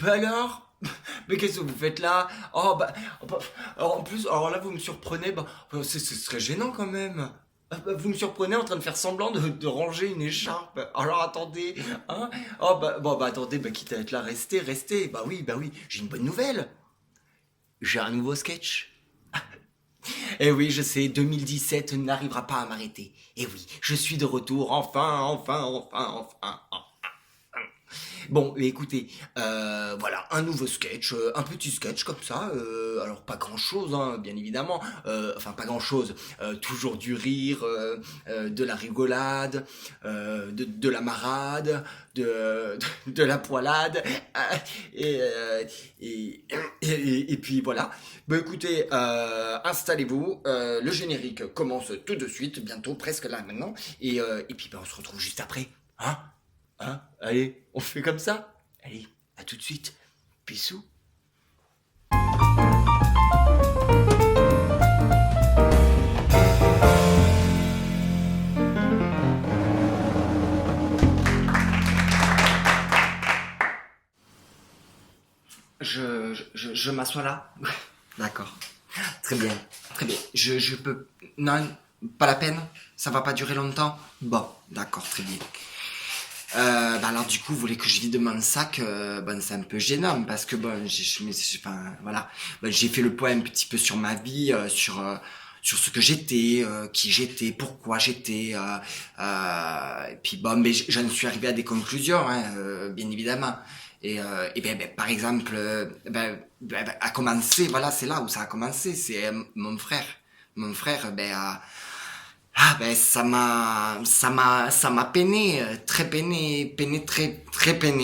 Bah alors? Mais qu'est-ce que vous faites là? Oh bah, alors, en plus, alors là vous me surprenez, ce serait gênant quand même. Vous me surprenez en train de faire semblant de ranger une écharpe. Alors attendez, hein? Oh bah attendez, quitte à être là, restez. Bah oui, j'ai une bonne nouvelle. J'ai un nouveau sketch. Eh oui, je sais, 2017 n'arrivera pas à m'arrêter. Eh oui, je suis de retour, enfin. Bon, écoutez, voilà, un nouveau sketch, un petit sketch comme ça, alors pas grand-chose, hein, bien évidemment, enfin pas grand-chose, toujours du rire, de la rigolade, de la marade, de la poilade, et, euh, et, et puis voilà. Bah écoutez, installez-vous, le générique commence tout de suite, bientôt, presque là maintenant, et puis on se retrouve juste après, hein? Hein? Allez, on fait comme ça? Allez, à tout de suite. Bisous. Je m'assois là. D'accord. Très bien, très bien. Je peux... Non, pas la peine. Ça va pas durer longtemps. Bon, d'accord, très bien. Bah alors du coup, vous voulez que je vide mon sac, bon, c'est un peu gênant parce que bon, enfin, voilà, bon, j'ai fait le point un petit peu sur ma vie, sur ce que j'étais, qui j'étais, pourquoi j'étais, et puis bon, mais j'en suis arrivé à des conclusions, hein, bien évidemment. Et par exemple, à commencer, voilà, c'est là où ça a commencé, c'est mon frère. Mon frère, ça m'a peiné, très peiné,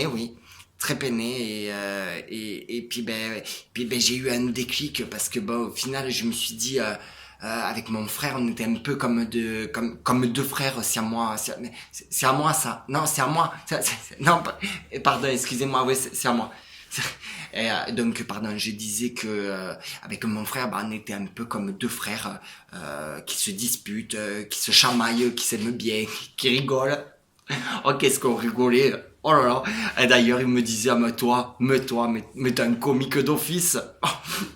oui, très peiné et puis j'ai eu un déclic parce que bon, au final, je me suis dit avec mon frère, on était un peu comme deux frères, c'est à moi, c'est à moi ça, non, c'est à moi, non, pardon, excusez-moi, oui, c'est à moi. Donc, pardon, je disais que avec mon frère, on était un peu comme deux frères qui se disputent, qui se chamaillent, qui s'aiment bien, qui rigolent. Oh, qu'est-ce qu'on rigolait! Oh là là! Et d'ailleurs, il me disait, mais t'es un comique d'office! Oh,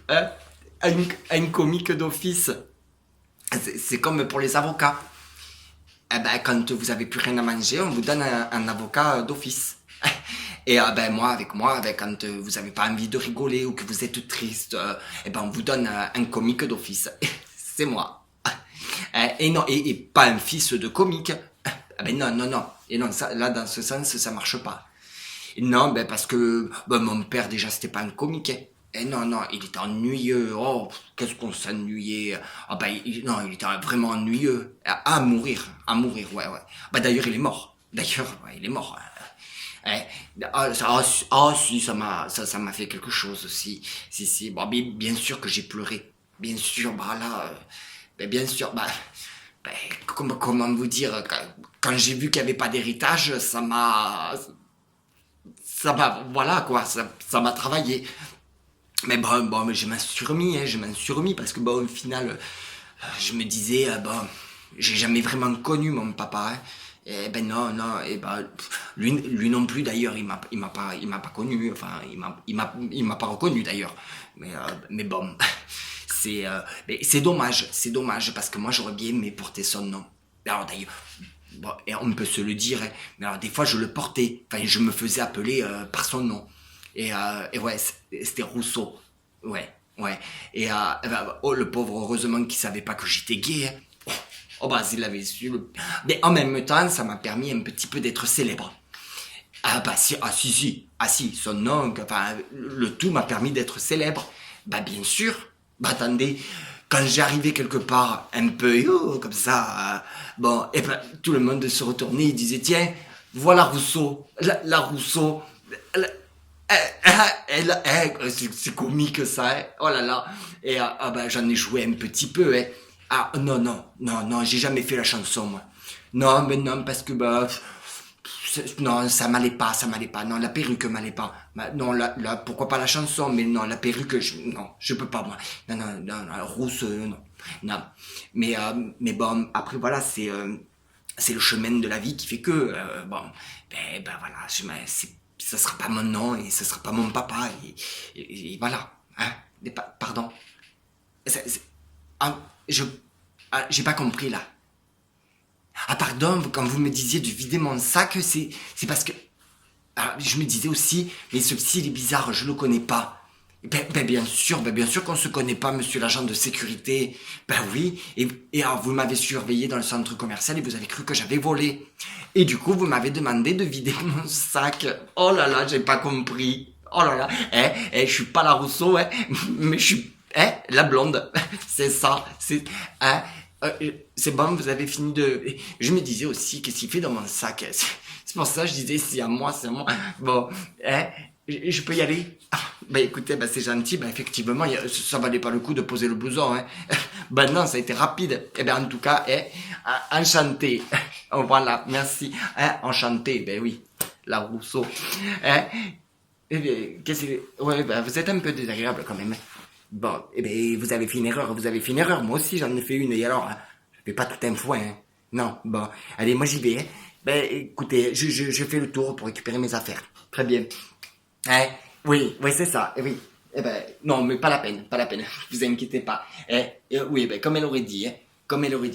hein? Un comique d'office! C'est comme pour les avocats. Eh ben, quand vous avez plus rien à manger, on vous donne un avocat d'office. Et moi, quand vous avez pas envie de rigoler ou que vous êtes triste, eh ben on vous donne un comique d'office. C'est moi. Et non, et pas un fils de comique. Ah ben non. Et non, ça, là, dans ce sens, ça marche pas. Et non, parce que mon père, déjà, c'était pas un comique. Et non, il était ennuyeux. Oh, qu'est-ce qu'on s'ennuyait. Non, il était vraiment ennuyeux. À mourir, ouais. D'ailleurs, il est mort. D'ailleurs, ouais, il est mort. Eh, si, ça m'a fait quelque chose aussi. Si. Bon, bien sûr que j'ai pleuré. Bien sûr, bien sûr, comment vous dire, quand j'ai vu qu'il n'y avait pas d'héritage, voilà quoi, ça m'a travaillé. Mais mais je m'en suis remis parce que bon, au final, je me disais, j'ai jamais vraiment connu mon papa, hein. Et ben non, et lui non plus d'ailleurs, il m'a pas connu, enfin, il m'a pas reconnu d'ailleurs. Mais bon, mais c'est dommage parce que moi j'aurais bien aimé porter son nom. Alors d'ailleurs, bon, et on peut se le dire, hein, mais alors des fois je le portais, enfin je me faisais appeler par son nom. Et ouais, c'était Rousseau. Ouais. Oh, le pauvre, heureusement qu'il savait pas que j'étais gay, hein. S'il avait su. Mais en même temps, ça m'a permis un petit peu d'être célèbre. Si, son nom, enfin, le tout m'a permis d'être célèbre. Bien sûr. Attendez, quand j'arrivais quelque part, un peu, comme ça, tout le monde se retournait, il disait, tiens, voilà Rousseau, la Rousseau, c'est comique ça, hein. Oh là là. Et j'en ai joué un petit peu, hein. Ah non, j'ai jamais fait la chanson moi. Non, mais non, parce que non, ça m'allait pas. Non, la perruque m'allait pas. Non, pourquoi pas la chanson, mais non, la perruque, non, je peux pas moi. Non, rousse, non. Non. Mais bon, après voilà, c'est le chemin de la vie qui fait que voilà, puis ça sera pas mon nom et ce sera pas mon papa et voilà. Hein? Pardon. Ah, j'ai pas compris là. Ah pardon, quand vous me disiez de vider mon sac, c'est parce que je me disais aussi, mais ce psy il est bizarre, je le connais pas. Bien sûr qu'on se connaît pas, monsieur l'agent de sécurité. Ben oui, et alors vous m'avez surveillé dans le centre commercial et vous avez cru que j'avais volé. Et du coup, vous m'avez demandé de vider mon sac. Oh là là, j'ai pas compris. Oh là là, je suis pas la Rousseau, mais je suis, la blonde. C'est ça, c'est bon, vous avez fini de... Je me disais aussi, qu'est-ce qu'il fait dans mon sac? C'est pour ça que je disais, c'est à moi. Bon, je peux y aller? Écoutez, c'est gentil, effectivement, ça valait pas le coup de poser le blouson, hein. Non, ça a été rapide. En tout cas, enchanté. Oh, voilà, merci. Enchanté, oui, la Rousseau. Ouais, vous êtes un peu désagréable quand même. Bon, vous avez fait une erreur, moi aussi j'en ai fait une, et alors, je fais pas tout un foin, hein. Non, bon, allez, moi j'y vais, hein. Écoutez, je fais le tour pour récupérer mes affaires. Très bien. Oui, c'est ça, oui. Non, mais pas la peine, vous inquiétez pas. Oui, comme elle aurait dit,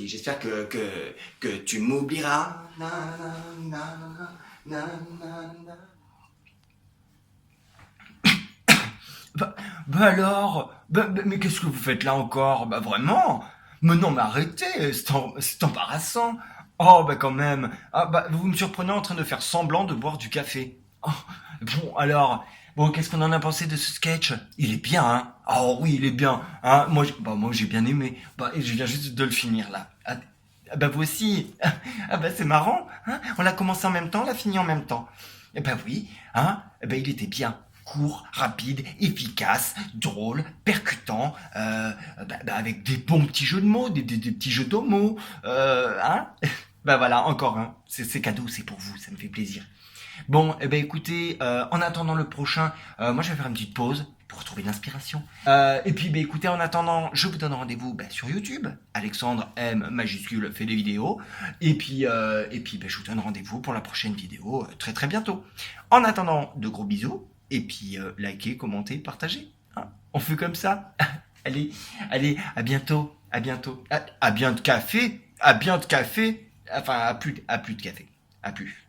j'espère que tu m'oublieras. Na, na, na, na, na, na. Alors, mais qu'est-ce que vous faites là encore? Vraiment? Mais non, mais arrêtez, c'est embarrassant. Oh, quand même. Vous me surprenez en train de faire semblant de boire du café. Oh, bon, alors, qu'est-ce qu'on en a pensé de ce sketch? Il est bien, hein? Oh oui, il est bien, hein? Moi, j'ai bien aimé. Et je viens juste de le finir là. Vous aussi. C'est marrant, hein? On l'a commencé en même temps, on l'a fini en même temps. Oui, hein? Il était bien. Court, rapide, efficace, drôle, percutant, avec des bons petits jeux de mots, des petits jeux de mots, hein? Voilà, encore un. C'est cadeau, c'est pour vous, ça me fait plaisir. Bon, écoutez, en attendant le prochain, moi je vais faire une petite pause pour retrouver l'inspiration. Et puis, écoutez, en attendant, je vous donne rendez-vous sur YouTube. Alexandre M majuscule fait des vidéos. Et puis, je vous donne rendez-vous pour la prochaine vidéo très très bientôt. En attendant, de gros bisous. Et puis, likez, commentez, partagez. Hein, on fait comme ça. Allez, à bientôt. À bien de café. Enfin, à plus de café. À plus.